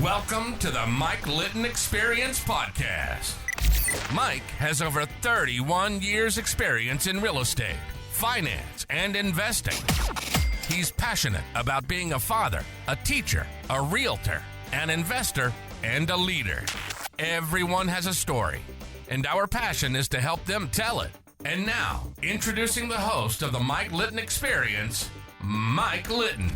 Welcome to the Mike Litton Experience podcast. Mike has over 31 years experience in real estate, finance, and investing. He's passionate about being a father, a teacher, a realtor, an investor, and a leader. Everyone has a story, and our passion is to help them tell it. And now, introducing the host of the Mike Litton Experience, Mike Litton.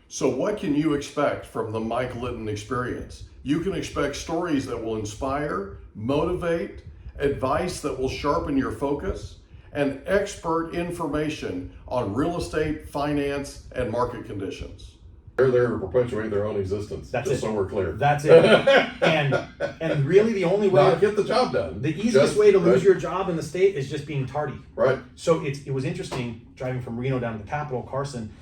So what can you expect from the Mike Litton Experience? You can expect stories that will inspire, motivate, advice that will sharpen your focus, and expert information on real estate, finance, and market conditions. They're there to perpetuate their own existence. That's just it. So we're clear. That's it. and really the only way to get the job done. The easiest way to lose your job in the state is just being tardy. Right. So it was interesting driving from Reno down to the capital, Carson.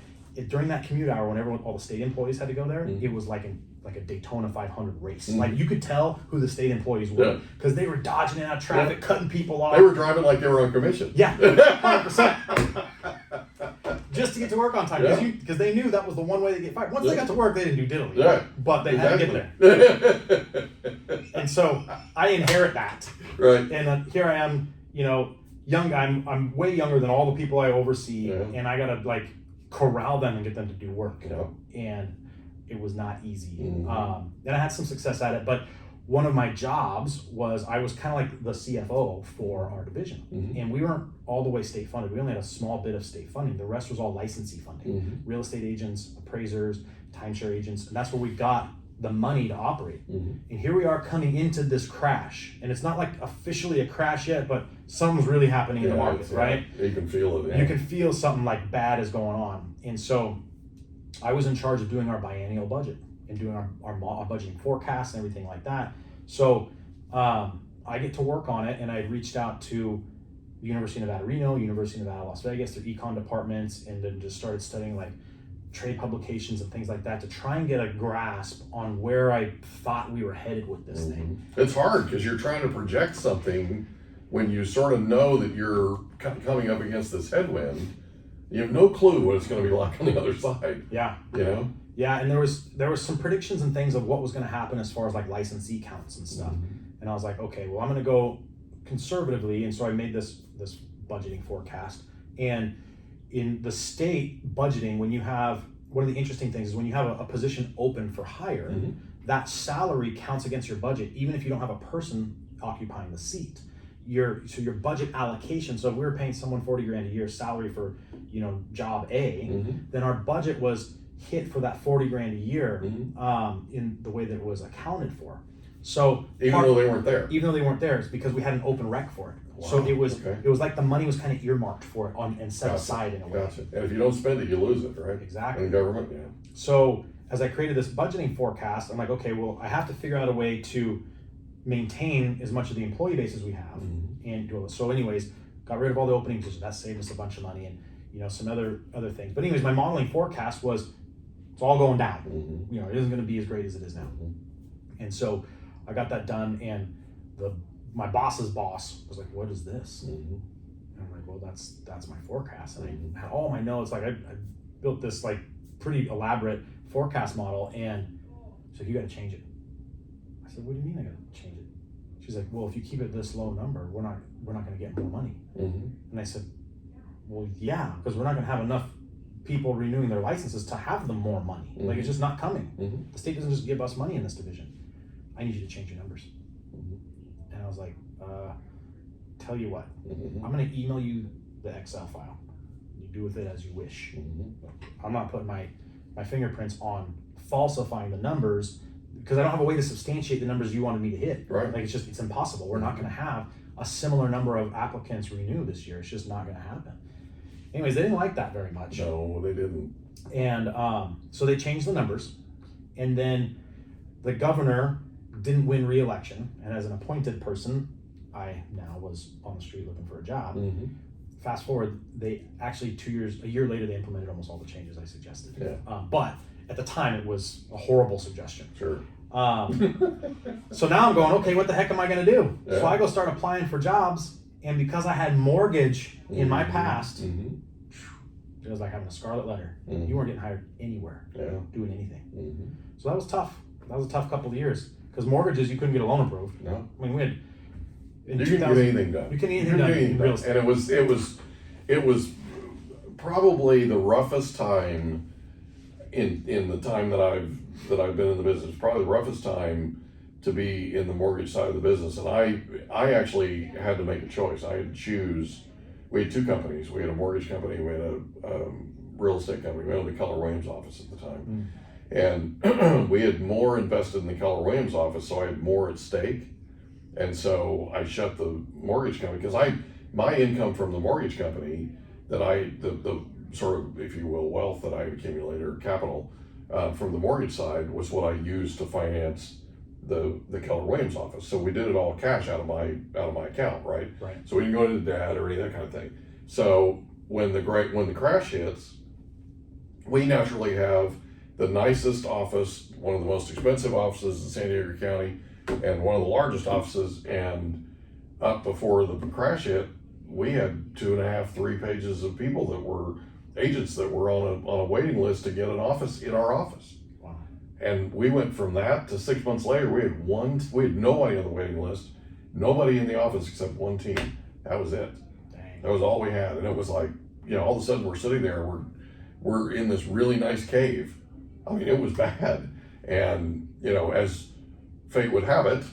During that commute hour, when all the state employees had to go there, it was like a Daytona 500 race. Like you could tell who the state employees were because they were dodging out of traffic, cutting people off. They were driving like they were on commission. Yeah, 100%. Just to get to work on time because they knew that was the one way to get fired. Once they got to work, they didn't do diddly. Yeah. But they had to get there. And so I inherit that. Right. And here I am, young. I'm way younger than all the people I oversee, and I gotta corral them and get them to do work. And it was not easy. And I had some success at it, but one of my jobs was I was kind of like the CFO for our division. And we weren't all the way state funded. We only had a small bit of state funding. The rest was all licensee funding. Real estate agents, appraisers, timeshare agents, and that's where we got the money to operate. And here we are coming into this crash. And it's not like officially a crash yet, but something's really happening in the market, right? You can feel it. You can feel something like bad is going on. And so I was in charge of doing our biennial budget and doing our budgeting forecast and everything like that. So I get to work on it, and I had reached out to the University of Nevada, Reno, University of Nevada, Las Vegas, their econ departments, and then just started studying trade publications and things like that to try and get a grasp on where I thought we were headed with this thing. It's hard because you're trying to project something when you sort of know that you're coming up against this headwind. You have no clue what it's going to be like on the other side. Yeah. Yeah, and there was some predictions and things of what was going to happen as far as licensee counts and stuff. And I was like, okay, well, I'm going to go conservatively, and so I made this budgeting forecast. And in the state budgeting, when you have one of the interesting things is when you have a position open for hire, that salary counts against your budget, even if you don't have a person occupying the seat. Your budget allocation. So if we were paying someone $40,000 a year salary for job A, then our budget was hit for that $40,000 a year in the way that it was accounted for. So even though they weren't there, it's because we had an open rec for it. Wow. So it was like the money was kind of earmarked for it and set aside in a way. Gotcha. And if you don't spend it, you lose it, right? Exactly. In government, So as I created this budgeting forecast, I'm like, okay, well, I have to figure out a way to maintain as much of the employee base as we have and do all this. So anyways, got rid of all the opening positions. That saved us a bunch of money and some other things. But anyways, my modeling forecast was it's all going down. It isn't going to be as great as it is now. And so I got that done, and my boss's boss was like, "What is this?" And I'm like, "Well, that's my forecast." And I had all my notes. I built this pretty elaborate forecast model, and she's like, "You got to change it." I said, "What do you mean I got to change it?" She's like, "Well, if you keep it this low number, we're not going to get more money." And I said, "Well, yeah, because we're not going to have enough people renewing their licenses to have them more money. It's just not coming. The state doesn't just give us money in this division. I need you to change your numbers." And I was like, tell you what, I'm going to email you the Excel file. You do with it as you wish. I'm not putting my fingerprints on falsifying the numbers because I don't have a way to substantiate the numbers you wanted me to hit. Right. It's impossible. We're not going to have a similar number of applicants renew this year. It's just not going to happen. Anyways, they didn't like that very much. No, they didn't. And so they changed the numbers, and then the governor didn't win re-election, and as an appointed person, I now was on the street looking for a job. Fast forward, they actually a year later, they implemented almost all the changes I suggested. But at the time, it was a horrible suggestion. Sure. So now I'm going, okay, what the heck am I going to do? So I go start applying for jobs, and because I had mortgage in my past, it was like having a scarlet letter. Mm-hmm. You weren't getting hired anywhere, Yeah. doing anything. Mm-hmm. So that was tough. That was a tough couple of years because mortgages you couldn't get a loan approved. No. I mean, we had in You couldn't get anything done. You couldn't get anything done in real estate. And it was probably the roughest time in the time that I've been in the business. Probably the roughest time to be in the mortgage side of the business. And I actually had to make a choice. I had to choose. We had two companies. We had a mortgage company. We had a real estate company. We owned the Keller Williams office at the time. And we had more invested in the Keller Williams office, so I had more at stake. And so I shut the mortgage company because my income from the mortgage company that the sort of, if you will, wealth that I accumulated or capital from the mortgage side was what I used to finance the Keller Williams office. So we did it all cash out of my account, right? Right. So we didn't go into debt or any of that kind of thing. So when the crash hits, we naturally have the nicest office, one of the most expensive offices in San Diego County, and one of the largest offices. And up before the crash hit, we had 2.5, 3 pages of people that were agents that were on a waiting list to get an office in our office. Wow. And we went from that to 6 months later, we had nobody on the waiting list, nobody in the office except one team. That was it. Dang. That was all we had. And it was like, all of a sudden we're sitting there, we're in this really nice cave. I mean, it was bad. And, as fate would have it,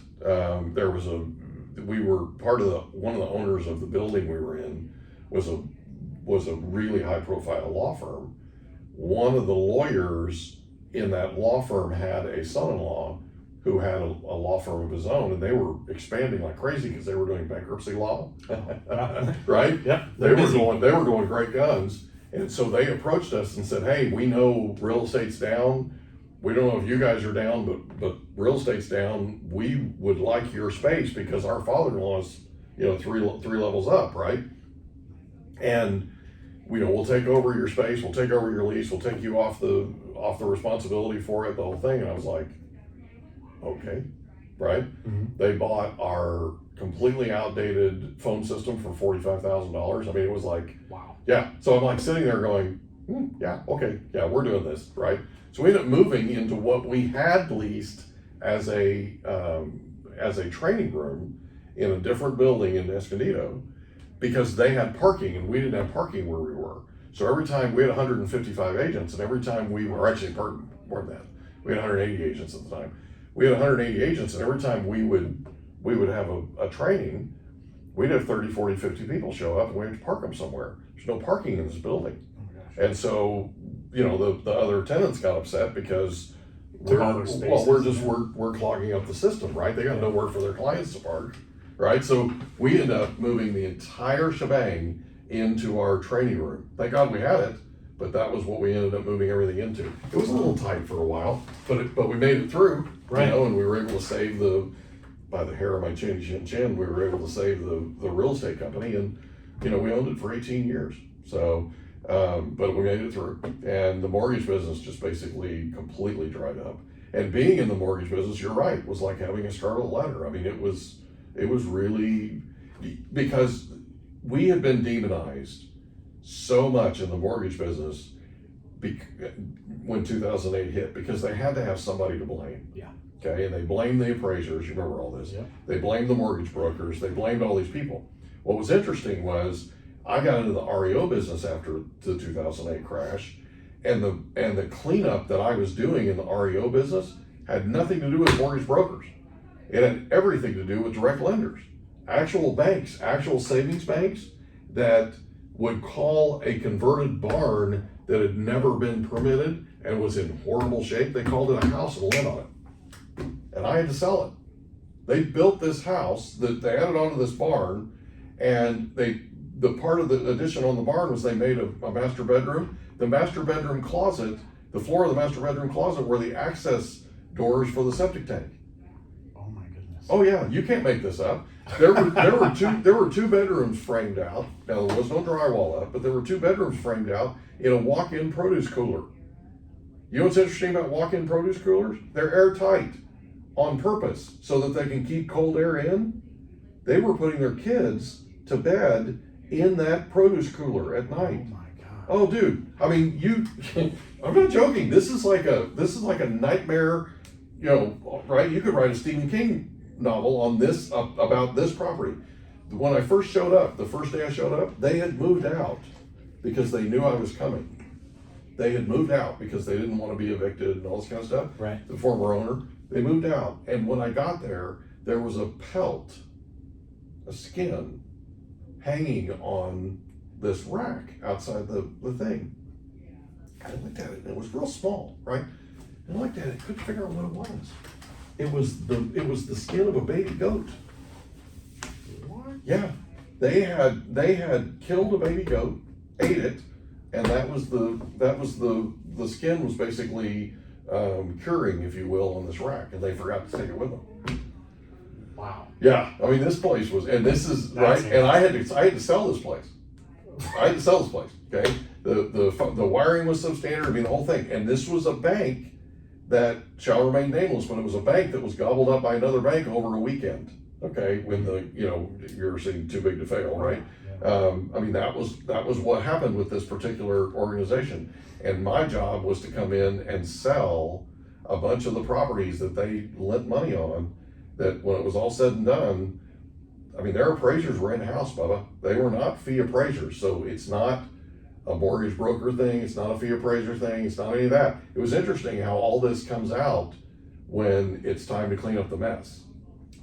we were part of one of the owners of the building we were in was a really high profile law firm. One of the lawyers in that law firm had a son-in-law who had a law firm of his own, and they were expanding like crazy because they were doing bankruptcy law. Right? Yep. They were going great guns. And so they approached us and said, "Hey, we know real estate's down. We don't know if you guys are down, but real estate's down. We would like your space because our father-in-law's, three levels up, right? And we'll take over your space. We'll take over your lease. We'll take you off the responsibility for it, the whole thing." And I was like, "Okay, right?" Mm-hmm. They bought our completely outdated phone system for $45,000. I mean, it was like, wow. Yeah. So I'm like sitting there going, yeah, okay, yeah, we're doing this, right? So we ended up moving into what we had leased as a training room in a different building in Escondido because they had parking and we didn't have parking where we were. So every time we had 155 agents, and every time we were actually more than that, we had 180 agents at the time. We had 180 agents, and every time we would have a training, we'd have 30, 40, 50 people show up and we had to park them somewhere. There's no parking in this building. Oh my gosh. And so, the other tenants got upset because we're clogging up the system, right? They got nowhere for their clients to park, right? So we ended up moving the entire shebang into our training room. Thank God we had it, but that was what we ended up moving everything into. It was a little tight for a while, but we made it through, right? And we were able to save by the hair of my chin, we were able to save the real estate company, and we owned it for 18 years. So, but we made it through, and the mortgage business just basically completely dried up. And being in the mortgage business, you're right, was like having a scarlet letter. I mean, it was really, because we had been demonized so much in the mortgage business when 2008 hit, because they had to have somebody to blame. Yeah. Okay, and they blamed the appraisers, you remember all this. Yep. They blamed the mortgage brokers, they blamed all these people. What was interesting was I got into the REO business after the 2008 crash, and the cleanup that I was doing in the REO business had nothing to do with mortgage brokers. It had everything to do with direct lenders, actual banks, actual savings banks that would call a converted barn that had never been permitted and was in horrible shape. They called it a house and lent on it. And I had to sell it. They built this house that they added onto this barn, and the part of the addition on the barn was they made a master bedroom. The master bedroom closet, the floor of the master bedroom closet were the access doors for the septic tank. Oh my goodness. Oh yeah, you can't make this up. There were two bedrooms framed out. Now there was no drywall up, but there were 2 bedrooms framed out in a walk-in produce cooler. You know what's interesting about walk-in produce coolers? They're airtight on purpose so that they can keep cold air in. They were putting their kids to bed in that produce cooler at night. Oh my Oh, dude. I mean, I'm not joking. This is like a nightmare. You know, right? You could write a Stephen King novel on this about this property. When I first showed up, the first day I showed up, they had moved out because they knew I was coming. They had moved out because they didn't want to be evicted and all this kind of stuff. Right. The former owner, they moved out, and when I got there was a pelt, a skin, hanging on this rack outside the thing. I looked at it, and it was real small, right? And I looked at it, couldn't figure out what it was. It was the skin of a baby goat. What? Yeah, they had killed a baby goat, ate it, and that was the skin was basically curing, if you will, on this rack, and they forgot to take it with them. Wow. Yeah, I mean, this place was, and this is right, and I had to sell this place. Okay, the wiring was substandard. I mean, the whole thing, and this was a bank that shall remain nameless, but it was a bank that was gobbled up by another bank over a weekend. Okay, when you're seeing too big to fail, right? Yeah. I mean, that was what happened with this particular organization, and my job was to come in and sell a bunch of the properties that they lent money on. That when it was all said and done, I mean, their appraisers were in-house, Bubba. They were not fee appraisers, so it's not a mortgage broker thing. It's not a fee appraiser thing. It's not any of that. It was interesting how all this comes out when it's time to clean up the mess.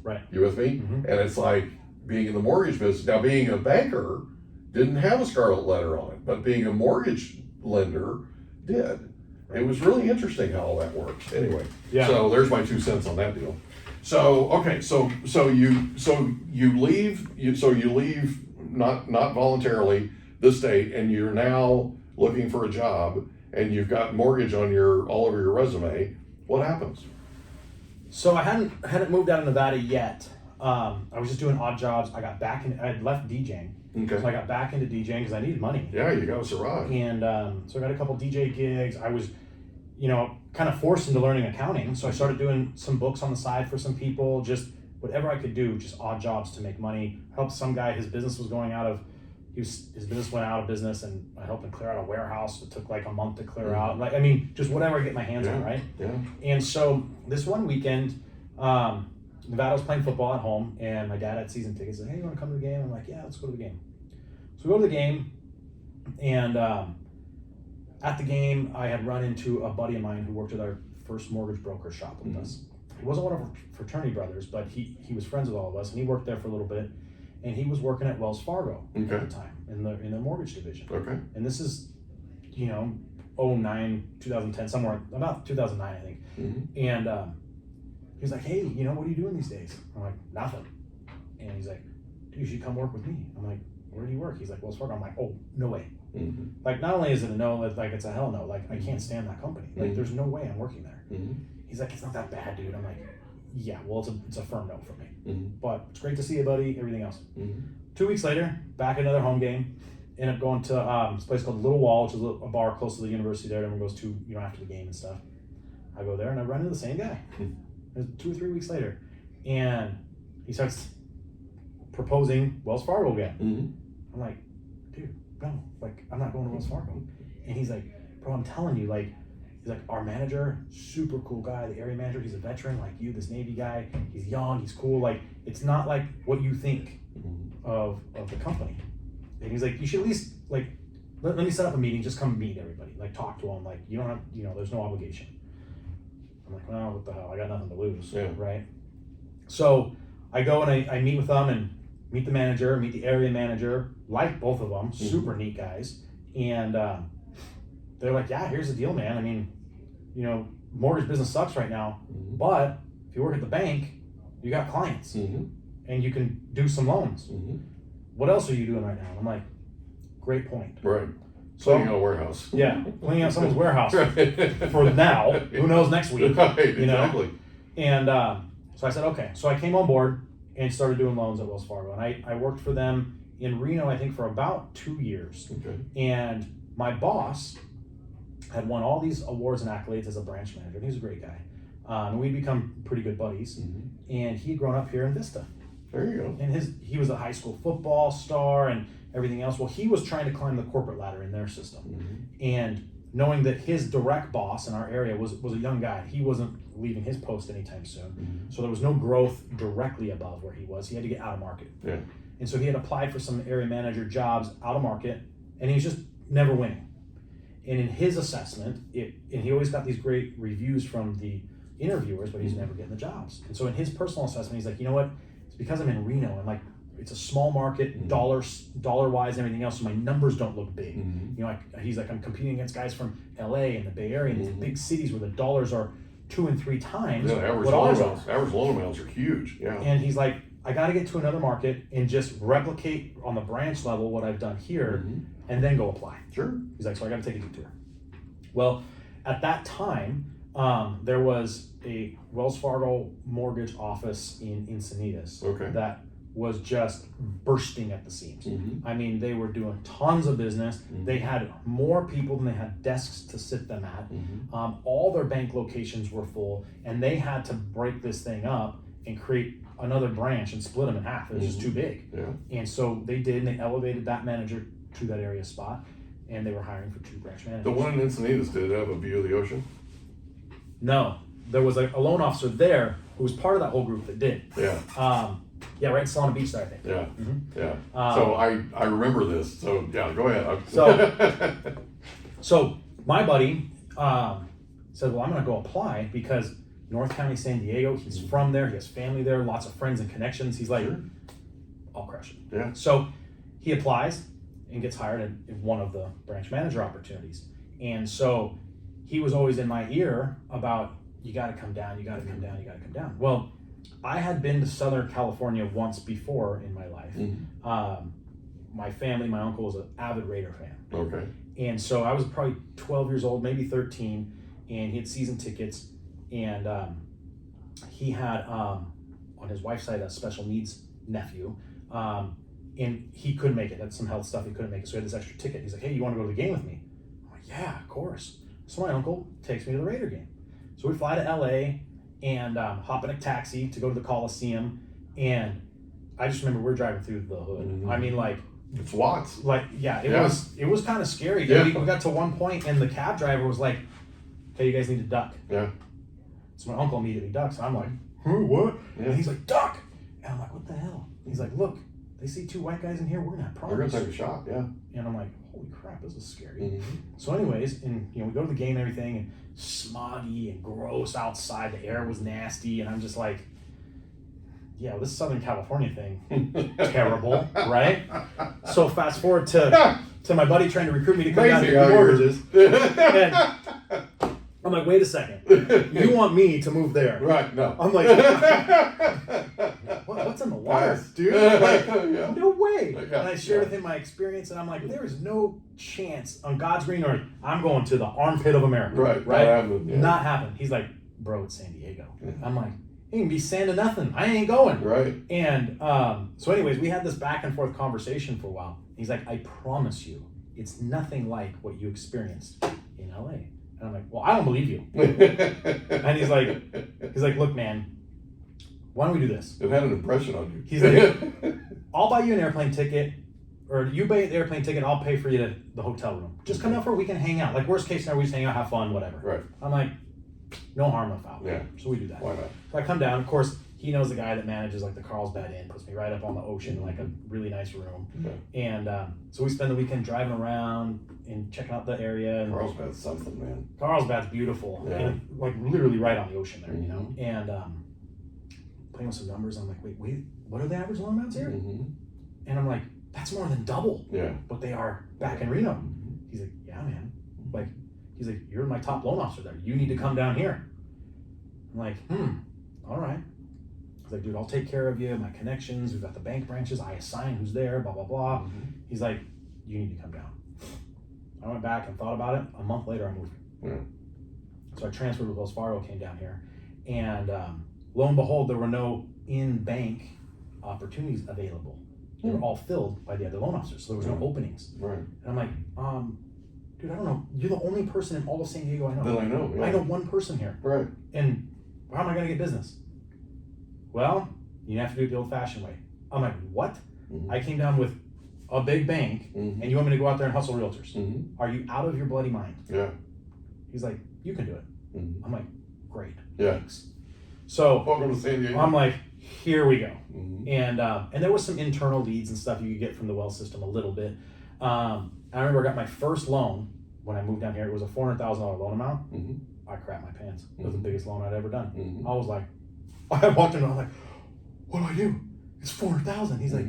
Right. You with me? Mm-hmm. And it's like being in the mortgage business. Now, being a banker didn't have a scarlet letter on it, but being a mortgage lender did. It was really interesting how all that works. Anyway, Yeah. So there's my 2 cents on that deal. So okay, so you leave not voluntarily the state, and you're now looking for a job, and you've got mortgage on all over your resume. What happens? So I hadn't moved out of Nevada yet. I was just doing odd jobs. I got back in. I had left DJing, Okay. so I got back into DJing because I needed money. Yeah, you gotta survive. And so I got a couple DJ gigs. I was, kind of forced into learning accounting. So I started doing some books on the side for some people, just whatever I could do, just odd jobs to make money. Helped some guy. His business was going out of. His business went out of business, and I helped him clear out a warehouse. It took like a month to clear out. Just whatever I get my hands on, right? Yeah. And so this one weekend, Nevada was playing football at home, and my dad had season tickets. He said, "Hey, you want to come to the game?" I'm like, "Yeah, let's go to the game." So we go to the game, and at the game, I had run into a buddy of mine who worked at our first mortgage broker shop with us. He wasn't one of our fraternity brothers, but he was friends with all of us, and he worked there for a little bit. And he was working at Wells Fargo at the time in their mortgage division. Okay. And this is, 2009, 2010, somewhere about 2009, I think. Mm-hmm. And he's like, "Hey, what are you doing these days?" I'm like, "Nothing." And he's like, "Dude, you should come work with me." I'm like, "Where do you work?" He's like, "Wells Fargo." I'm like, "Oh, no way." Mm-hmm. Like, not only is it a no, like it's a hell no. Like, I can't stand that company. Like, Mhm. there's no way I'm working there. Mm-hmm. He's like, "It's not that bad, dude." I'm like, "Yeah, well, it's a firm no for me. Mm-hmm. But it's great to see you, buddy. Everything else." Mm-hmm. 2 weeks later, back at another home game. End up going to this place called Little Wall, which is a bar close to the university there. Everyone goes to, after the game and stuff. I go there and I run into the same guy. It was 2 or 3 weeks later. And he starts proposing Wells Fargo again. Mm-hmm. I'm like, "Dude, no, like, I'm not going to Wells Fargo." And he's like, "Bro, I'm telling you, like," he's like, "Our manager, super cool guy, the area manager, he's a veteran like you, this Navy guy. He's young, he's cool. Like, it's not like what you think of the company." And he's like, "You should at least, like, let me set up a meeting, just come meet everybody, like, talk to them, like, you don't have, there's no obligation." I'm like, "Well, what the hell, I got nothing to lose." Yeah. Right? So I go and I meet with them and meet the manager, meet the area manager, like both of them, super neat guys. And they're like, "Yeah, here's the deal, man. I mean, mortgage business sucks right now, but if you work at the bank, you got clients and you can do some loans. What else are you doing right now?" I'm like, "Great point." Right. So, Cleaning out a warehouse. yeah, cleaning out someone's warehouse Right. for now. Who knows next week? Right, you know? exactly. And so I said, okay. So I came on board and started doing loans at Wells Fargo. And I worked for them in Reno, I think, for about 2 years. Okay. And my boss had won all these awards and accolades as a branch manager. And he was a great guy. And we'd become pretty good buddies. And he'd grown up here in Vista. There you go. And he was a high school football star, and everything else. Well, he was trying to climb the corporate ladder in their system. And knowing that his direct boss in our area was a young guy, he wasn't leaving his post anytime soon. So there was no growth directly above where he was. He had to get out of market. Yeah. And so he had applied for some area manager jobs out of market, and he was just never winning. And in his assessment, and he always got these great reviews from the interviewers, but he's never getting the jobs. And so in his personal assessment, he's like, you know what? It's because I'm in Reno, and like it's a small market, dollar wise, and everything else, so my numbers don't look big. You know, he's like, I'm competing against guys from LA and the Bay Area and these big cities where the dollars are 2 and 3 times Average loan amounts are huge. Yeah. And he's like, I got to get to another market and just replicate on the branch level what I've done here, and then go apply. Sure. He's like, so I got to take a detour. Well, at that time, there was a Wells Fargo mortgage office in Encinitas that was just bursting at the seams. I mean, they were doing tons of business. They had more people than they had desks to sit them at. All their bank locations were full, and they had to break this thing up and create another branch and split them in half. It was just too big. And so they did, and they elevated that manager to that area spot, and they were hiring for 2 branch managers. The one in Encinitas, did it have a view of the ocean? No, there was a loan officer there who was part of that whole group that did. Yeah, right in Solana Beach there, I think. So I remember this. So yeah, go ahead. So my buddy said, well, I'm going to go apply because North County, San Diego, he's from there, he has family there, lots of friends and connections. He's like, I'll crush it. Yeah. So he applies and gets hired in one of the branch manager opportunities. And so he was always in my ear about, you got to come down, you got to come down, you got to come down. Well, I had been to Southern California once before in my life. My family, my uncle was an avid Raider fan. Okay. And so I was probably 12 years old, maybe 13, and he had season tickets. And he had, on his wife's side, a special needs nephew. And he couldn't make it. That's some health stuff. He couldn't make it. So he had this extra ticket. He's like, hey, you want to go to the game with me? I'm like, yeah, of course. So my uncle takes me to the Raider game. So we fly to LA and hop in a taxi to go to the Coliseum. And I just remember we're driving through the hood. I mean, like, it's Watts. Like, it was kind of scary. We got to one point and the cab driver was like, okay, you guys need to duck. Yeah. So my uncle immediately ducks. And I'm like, what? And he's like, duck. And I'm like, what the hell? He's like, look, they see 2 white guys in here, we're gonna have problems. We're gonna take a shot, yeah. And I'm like, holy crap, this is scary. So anyways, and we go to the game and everything, and smoggy and gross outside, the air was nasty, and I'm just like, yeah, well, this Southern California thing, terrible, right? So fast forward to my buddy trying to recruit me to come down to do mortgages. And I'm like, wait a second, you want me to move there? Right, no. I'm like, what's in the water, dude? Like, no way. And I shared with him my experience, and I'm like, there is no chance on God's green earth I'm going to the armpit of America. Right? Not happening. He's like, bro, it's San Diego. I'm like, it can be sand to nothing. I ain't going. Right. And so anyways, we had this back and forth conversation for a while. He's like, I promise you, it's nothing like what you experienced in LA. And I'm like, well, I don't believe you. And he's like, look, man, why don't we do this? It had an impression on you. He's like, I'll buy you an airplane ticket, or you buy the airplane ticket, I'll pay for you to the hotel room. Just come out for a weekend, hang out. Like, worst case scenario, we just hang out, have fun, whatever. Right. I'm like, no harm, no foul. Yeah. So we do that. Why not? So I come down. Of course, he knows the guy that manages like the Carlsbad Inn, puts me right up on the ocean in like a really nice room. And so we spend the weekend driving around and checking out the area. And Carlsbad's something, man. Carlsbad's beautiful. And like literally right on the ocean there, you know? And playing with some numbers, I'm like, wait, what are the average loan amounts here? And I'm like, that's more than double what they are back in Reno. He's like, yeah, man. Like, he's like, you're my top loan officer there. You need to come down here. I'm like, all right. He's like, dude, I'll take care of you. My connections, we've got the bank branches. I assign who's there, blah, blah, blah. He's like, you need to come down. I went back and thought about it. A month later, I moved. So I transferred with Wells Fargo, came down here. And lo and behold, there were no in-bank opportunities available. They were all filled by the other loan officers. So there was no openings. Right. And I'm like, dude, I don't know. You're the only person in all of San Diego I know. That I know. Yeah. I know one person here. Right. And how am I going to get business? Well, you have to do it the old-fashioned way. I'm like, what? I came down with a big bank, and you want me to go out there and hustle realtors. Are you out of your bloody mind? Yeah. He's like, you can do it. I'm like, great. Yeah. Thanks. So Welcome to San Diego. I'm like, here we go. And there was some internal leads and stuff you could get from the Wells system a little bit. I remember I got my first loan when I moved down here. It was a $400,000 loan amount. I crapped my pants. It was the biggest loan I'd ever done. I was like, I walked in and I was like, what do I do? It's $400,000. He's like,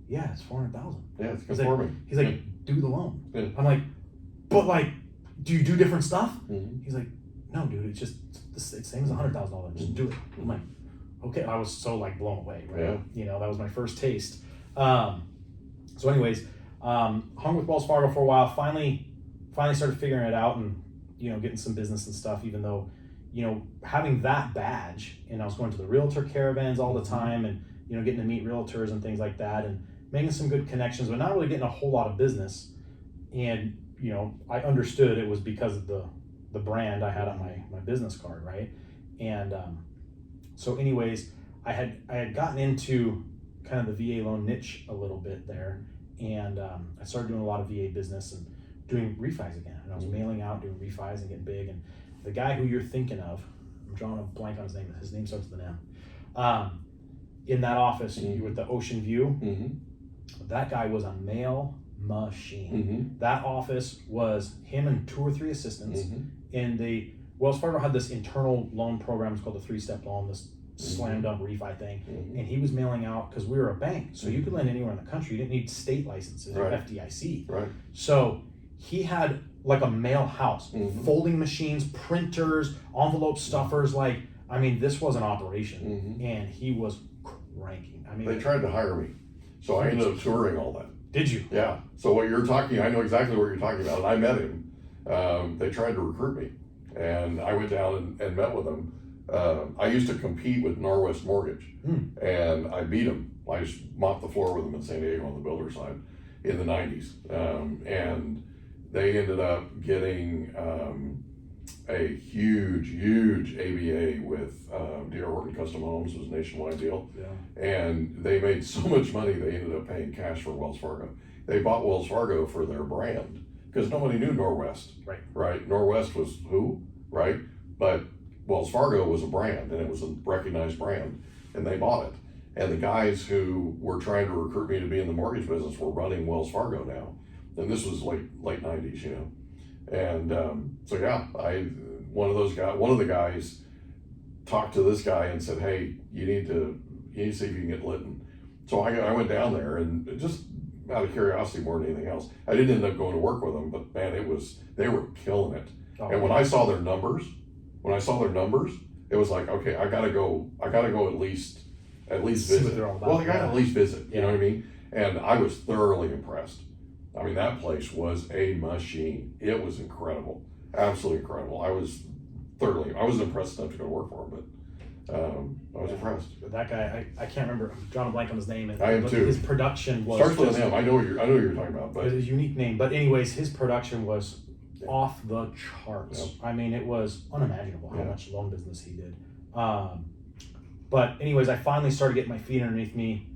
yeah, it's $400,000. Yeah, it's conforming. He's like, do the loan. Yeah. I'm like, but like, do you do different stuff? He's like, no, dude, it's just it's the same as $100,000. Just do it. I'm like, okay. I was so like blown away, right? Yeah. You know, that was my first taste. So anyways, hung with Wells Fargo for a while. Finally started figuring it out and, you know, getting some business and stuff, even though, you know, having that badge, and I was going to the realtor caravans all the time and, you know, getting to meet realtors and things like that and making some good connections, but not really getting a whole lot of business. And, you know, I understood it was because of the brand I had on my business card, right? And so anyways, I had gotten into kind of the VA loan niche a little bit there, and I started doing a lot of VA business and doing refis again. And I was mailing out, doing refis and getting big. And the guy who you're thinking of, I'm drawing a blank on his name. His name starts with an M. In that office with the ocean view, that guy was a mail machine. That office was him and 2 or 3 assistants. And Wells Fargo had this internal loan program. It's called the 3-step loan, this slam dunk refi thing. And he was mailing out, because we were a bank, so you could lend anywhere in the country. You didn't need state licenses or FDIC. Right. So he had like a mail house, folding machines, printers, envelope stuffers. Like, I mean, this was an operation, and he was cranking. I mean, They tried to hire me, so I ended up touring all that. Did you? Yeah. So what you're talking, I know exactly what you're talking about. And I met him. They tried to recruit me, and I went down and met with him. I used to compete with Norwest Mortgage, and I beat him. I just mopped the floor with them in San Diego on the builder side in the 90s. And they ended up getting a huge ABA with D.R. Horton Custom Homes. It was a nationwide deal. Yeah. And they made so much money, they ended up paying cash for Wells Fargo. They bought Wells Fargo for their brand, because nobody knew Norwest. Right. Norwest was who? Right. But Wells Fargo was a brand, and it was a recognized brand, and they bought it. And the guys who were trying to recruit me to be in the mortgage business were running Wells Fargo now. And this was late 90s, you know. And so yeah, one of the guys talked to this guy and said, hey, you need to see if you can get Litton. So I went down there, and just out of curiosity more than anything else. I didn't end up going to work with them, but man, they were killing it. And when I saw their numbers, it was like, okay, I gotta go at least visit. Well, I gotta at least visit, you know what I mean? And I was thoroughly impressed. I mean, that place was a machine. It was incredible, absolutely incredible. I was impressed enough to go work for him, but I was impressed. That guy, I can't remember. I'm drawing a blank on his name. I am too. His production was starts with an M. I know what you're talking about, but it was a unique name. But anyways, his production was off the charts. Yeah. I mean, it was unimaginable how much loan business he did. But anyways, I finally started getting my feet underneath me,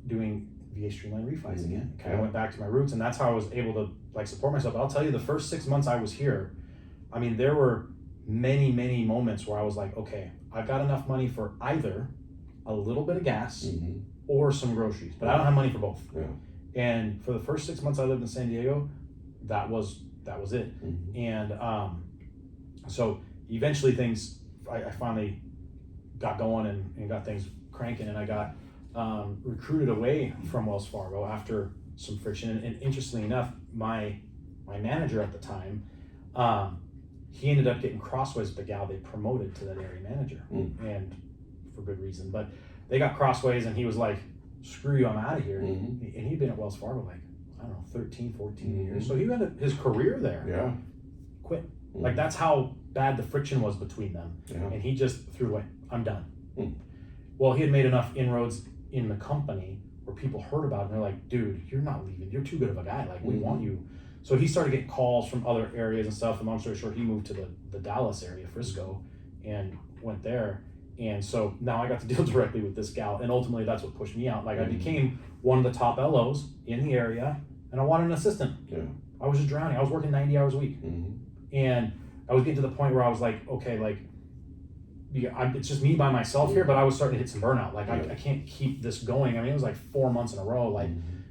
doing VA Streamline refis again. Kind of went back to my roots, and that's how I was able to like support myself. But I'll tell you, the first 6 months I was here, I mean, there were many moments where I was like, okay, I've got enough money for either a little bit of gas or some groceries, but I don't have money for both. Yeah. And for the first 6 months I lived in San Diego, that was it. And so eventually I finally got going and got things cranking, and I got recruited away from Wells Fargo after some friction. And interestingly enough, my manager at the time, he ended up getting crossways with the gal they promoted to that area manager, and for good reason. But they got crossways, and he was like, screw you, I'm out of here. And he'd been at Wells Fargo like, I don't know, 13, 14 years. So he had his career there. Yeah. Quit. Like, that's how bad the friction was between them. Yeah. And he just threw away, I'm done. Well, he had made enough inroads in the company where people heard about it, and they're like, dude, you're not leaving. You're too good of a guy. Like, we want you. So he started getting calls from other areas and stuff. And long story short, he moved to the Dallas area, Frisco, and went there. And so now I got to deal directly with this gal, and ultimately that's what pushed me out. Like I became one of the top LOs in the area, and I wanted an assistant. Yeah. I was just drowning. I was working 90 hours a week, and I was getting to the point where I was like, okay, like, yeah, it's just me by myself here. But I was starting to hit some burnout. Like I can't keep this going. I mean, it was like 4 months in a row, like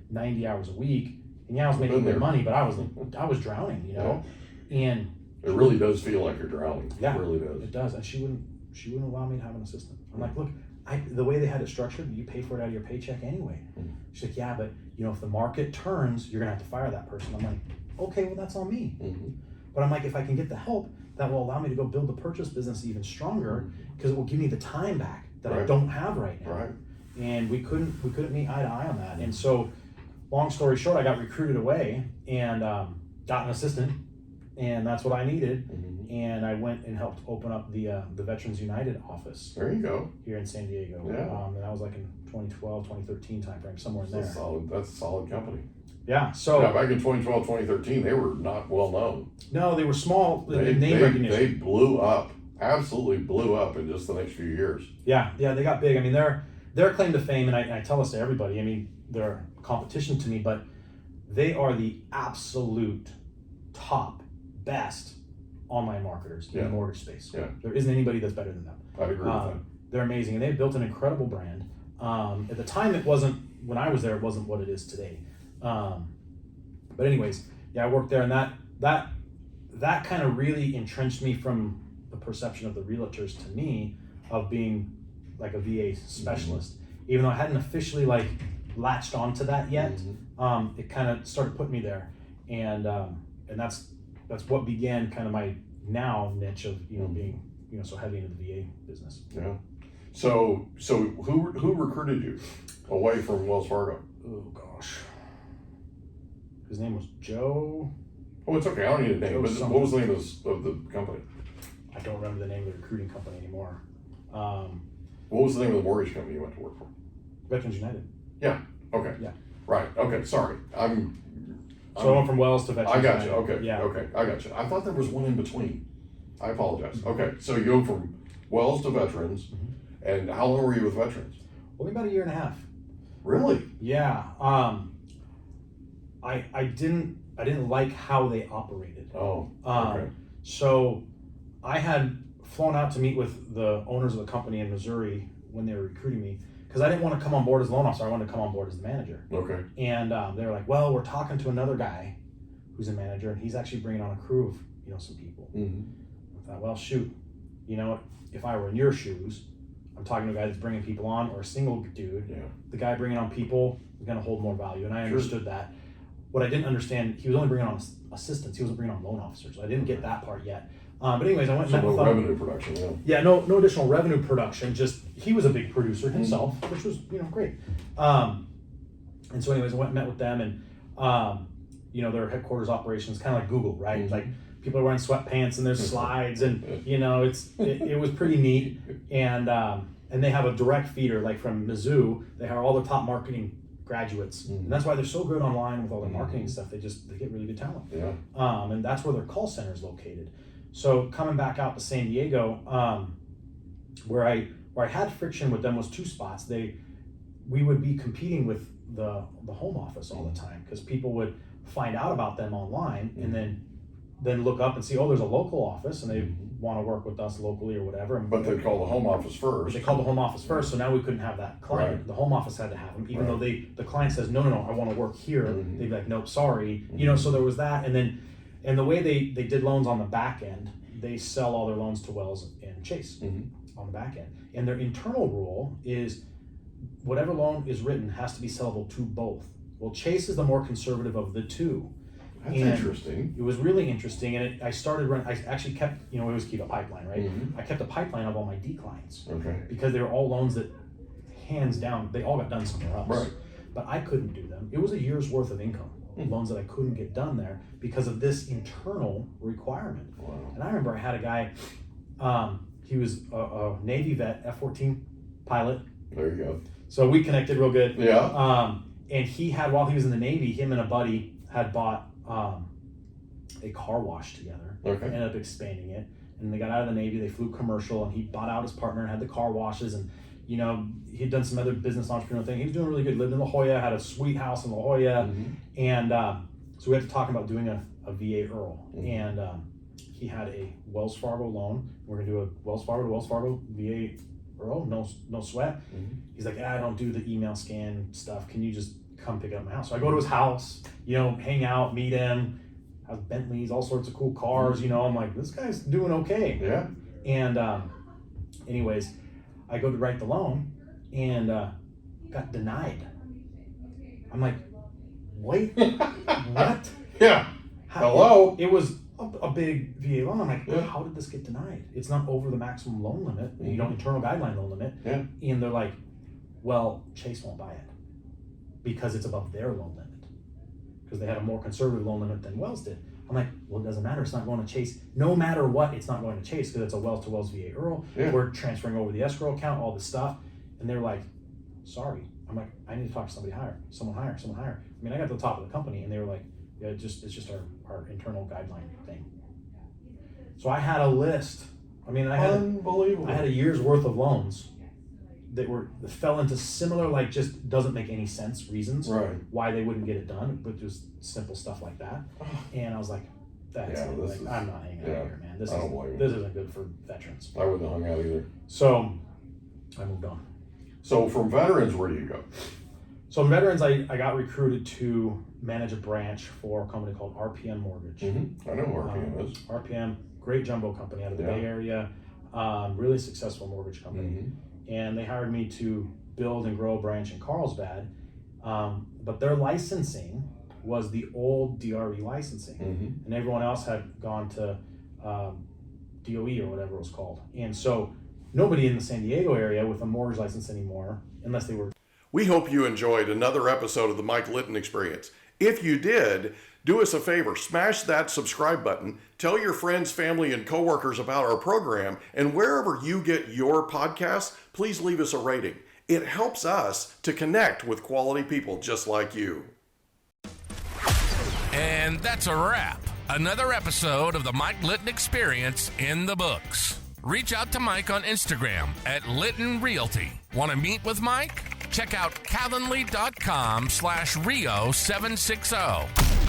90 hours a week. And yeah, I was making good money, but I was drowning, you know. And it really does feel like you're drowning. Yeah, it really does. It does. And she wouldn't allow me to have an assistant. I'm like, look, the way they had it structured, you pay for it out of your paycheck anyway. She's like, yeah, but you know, if the market turns, you're gonna have to fire that person. I'm like, okay, well that's on me. But I'm like, if I can get the help, that will allow me to go build the purchase business even stronger, because it will give me the time back that I don't have right now. Right. And we couldn't meet eye to eye on that. And so, long story short, I got recruited away and got an assistant, and that's what I needed. And I went and helped open up the Veterans United office. There you go. Here in San Diego. Yeah. And that was like in 2012, 2013 timeframe, somewhere in there. That's a solid company. Yeah. So back in 2012, 2013, they were not well known. No, they were small in name recognition. They blew up, absolutely blew up in just the next few years. Yeah, they got big. I mean, their claim to fame, and I tell this to everybody, I mean, they're competition to me, but they are the absolute top, best online marketers in the mortgage space. Yeah. There isn't anybody that's better than them. I'd agree with that. They're amazing, and they've built an incredible brand. At the time, it wasn't, when I was there, it wasn't what it is today. But anyways, yeah, I worked there, and that kind of really entrenched me from the perception of the realtors to me of being like a VA specialist. Even though I hadn't officially like latched onto that yet, it kind of started putting me there, and that's what began kind of my now niche of being so heavy into the VA business. Yeah. So who recruited you away from Wells Fargo? Oh gosh, his name was Joe. Oh, it's okay. I don't need a name. But what was the name of the company? I don't remember the name of the recruiting company anymore. What was the name of the mortgage company you went to work for? Veterans United. Yeah. Okay. Yeah. Right. Okay. Sorry. So I went from Wells to Veterans. I got you. United. Okay. Yeah. Okay. I got you. I thought there was one in between. I apologize. Okay. So you go from Wells to Veterans, and how long were you with Veterans? Only about a year and a half. Really? Yeah. I didn't like how they operated. Oh. Okay. So I had flown out to meet with the owners of the company in Missouri when they were recruiting me, because I didn't want to come on board as a loan officer. I wanted to come on board as the manager. Okay. And they were like, well, we're talking to another guy who's a manager, and he's actually bringing on a crew of some people. I thought, well, shoot, if I were in your shoes, I'm talking to a guy that's bringing people on, or a single dude. Yeah. The guy bringing on people is going to hold more value, and I understood that. What I didn't understand, he was only bringing on assistants. He wasn't bringing on loan officers. I didn't get that part yet. But anyways, I went and met with him. Revenue production, yeah. Yeah, no additional revenue production. Just he was a big producer himself, which was great. And so anyways, I went and met with them, and their headquarters operations, kind of like Google, right? Like people are wearing sweatpants and there's slides, and it was pretty neat. And they have a direct feeder, like from Mizzou. They have all the top marketing graduates, and that's why they're so good online with all their marketing stuff. They get really good talent. Yeah. And that's where their call center is located. So coming back out to San Diego, where I had friction with them was two spots. We would be competing with the home office all the time, because people would find out about them online and then look up and see, oh, there's a local office, and they want to work with us locally or whatever. But they call the home office first. They called the home office first, so now we couldn't have that client. Right. The home office had to have them, even though the client says, no, I want to work here. They'd be like, nope, sorry. So there was that, and the way they did loans on the back end, they sell all their loans to Wells and Chase on the back end. And their internal rule is whatever loan is written has to be sellable to both. Well, Chase is the more conservative of the two. That's interesting. It was really interesting, and I started running. I actually kept, we always keep a pipeline, right? I kept a pipeline of all my D clients, okay, because they were all loans that, hands down, they all got done somewhere else. Right. But I couldn't do them. It was a year's worth of income, loans that I couldn't get done there because of this internal requirement. Wow. And I remember I had a guy. He was a Navy vet, F-14 pilot. There you go. So we connected real good. Yeah. And he had, while he was in the Navy, him and a buddy had bought a car wash together. Okay. Ended up expanding it. and they got out of the Navy. They flew commercial, and he bought out his partner and had the car washes, and he'd done some other business entrepreneur thing. He was doing really good. Lived in La Jolla, had a sweet house in La Jolla, and so we had to talk about doing a VA IRRRL, and he had a Wells Fargo loan. We're gonna do a Wells Fargo VA IRRRL, no sweat. He's like, I don't do the email scan stuff. Can you just come pick it up at my house? So I go to his house, hang out, meet him. Has Bentleys, all sorts of cool cars. I'm like, this guy's doing okay. Yeah. And anyways, I go to write the loan and got denied. I'm like, wait, what? Yeah. Hello. It was a big VA loan. I'm like, how did this get denied? It's not over the maximum loan limit, internal guideline loan limit. Yeah. And they're like, well, Chase won't buy it because it's above their loan limit. Because they had a more conservative loan limit than Wells did. I'm like, well, it doesn't matter. It's not going to Chase. No matter what, it's not going to Chase because it's a Wells to Wells VA IRRRL. Yeah. We're transferring over the escrow account, all this stuff. And they're like, sorry. I'm like, I need to talk to somebody higher. Someone higher. I mean, I got to the top of the company, and they were like, yeah, it's just our internal guideline thing. So I had a list. I mean, Unbelievable. I had a year's worth of loans that fell into similar, just doesn't make any sense reasons why they wouldn't get it done, but just simple stuff like that. And I was like, that's it. I'm not hanging out here, man. This isn't good for veterans. I wouldn't have hung out either. So I moved on. So from veterans, where do you go? So in veterans, I got recruited to manage a branch for a company called RPM Mortgage. I know who RPM is. RPM, great jumbo company out of the Bay Area, really successful mortgage company. And they hired me to build and grow a branch in Carlsbad, but their licensing was the old DRE licensing, and everyone else had gone to DOE or whatever it was called. And so nobody in the San Diego area with a mortgage license anymore, unless they were. We hope you enjoyed another episode of the Mike Litton Experience. If you did, do us a favor, smash that subscribe button, tell your friends, family, and coworkers about our program, and wherever you get your podcasts, please leave us a rating. It helps us to connect with quality people just like you. And that's a wrap. Another episode of the Mike Litton Experience in the books. Reach out to Mike on Instagram at Litton Realty. Want to meet with Mike? Check out Calendly.com/Rio760.